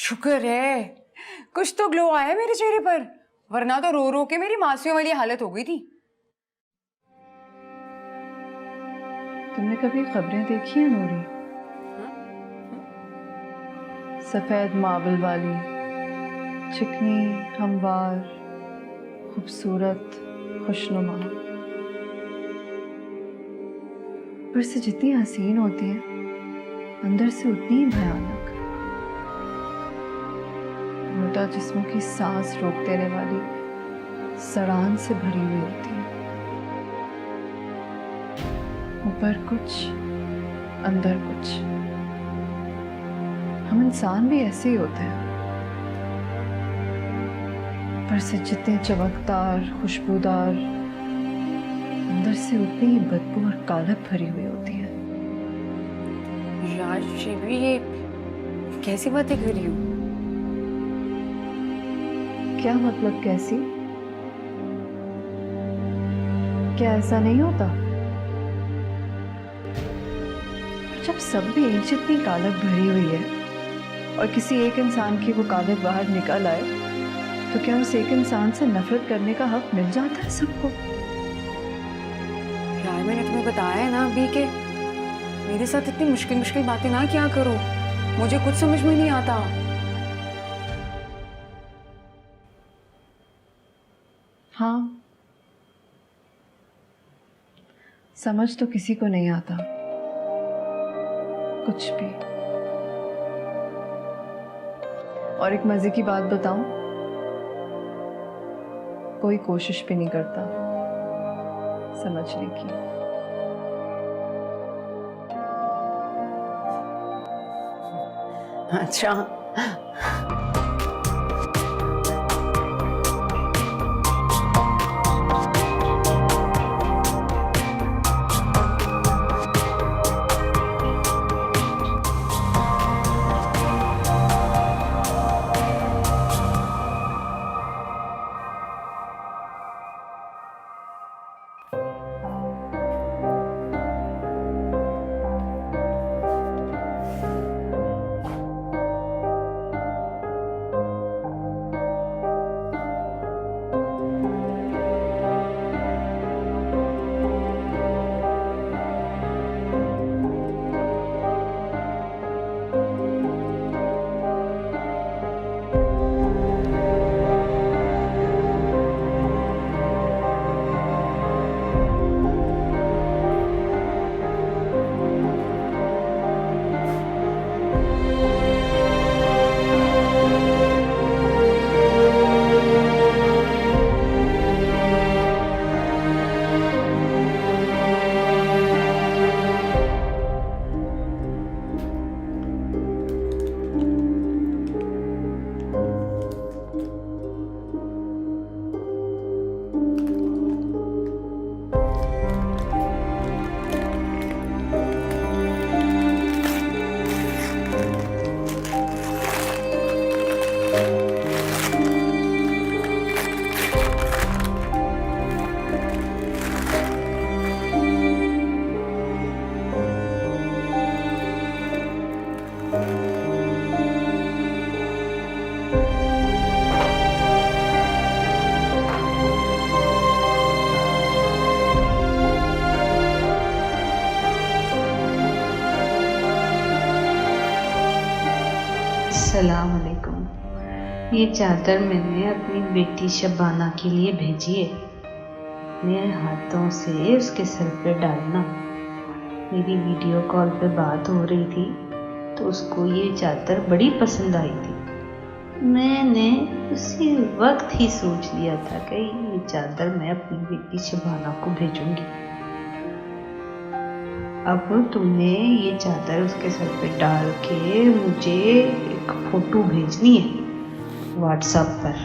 शुक्र है कुछ तो ग्लो आया है मेरे चेहरे पर, वरना तो रो रो के मेरी मासियों वाली हालत हो गई थी। तुमने कभी खबरें देखी हैं नूरी? सफेद मार्बल वाली, चिकनी, हमवार, खूबसूरत, खुशनुमा, पर से जितनी हसीन होती है अंदर से उतनी ही भयानक। मोटा जिस्मों की सांस रोक देने वाली सड़ान से भरी हुई होती है। ऊपर कुछ अंदर कुछ। हम इंसान भी ऐसे ही होते हैं, पर से जितने चमकदार, खुशबूदार, अंदर से उतनी ही बदबू और कालक भरी हुई होती है। यार शिवी, ये कैसी बातें कर रही हो? क्या मतलब कैसी? क्या ऐसा नहीं होता? जब सब में एक जितनी कालक भरी हुई है और किसी एक इंसान की वो कालक बाहर निकल आए, तो क्या उस एक इंसान से नफरत करने का हक मिल जाता है सबको? यार मैंने तुम्हें बताया है ना अभी के मेरे साथ इतनी मुश्किल मुश्किल बातें ना क्या करो, मुझे कुछ समझ में नहीं आता। हाँ, समझ तो किसी को नहीं आता कुछ भी। और एक मजे की बात बताऊं, कोई कोशिश भी नहीं करता समझने की। अच्छा, अस्सलाम वालेकुम। ये चादर मैंने अपनी बेटी शबाना के लिए भेजी है। मेरे हाथों से उसके सर पे डालना। मेरी वीडियो कॉल पे बात हो रही थी तो उसको ये चादर बड़ी पसंद आई थी। मैंने उसी वक्त ही सोच लिया था कि ये चादर मैं अपनी बेटी शबाना को भेजूंगी। अब तुम्हें ये चादर उसके सर पे डाल के मुझे एक फोटो भेजनी है व्हाट्सएप पर।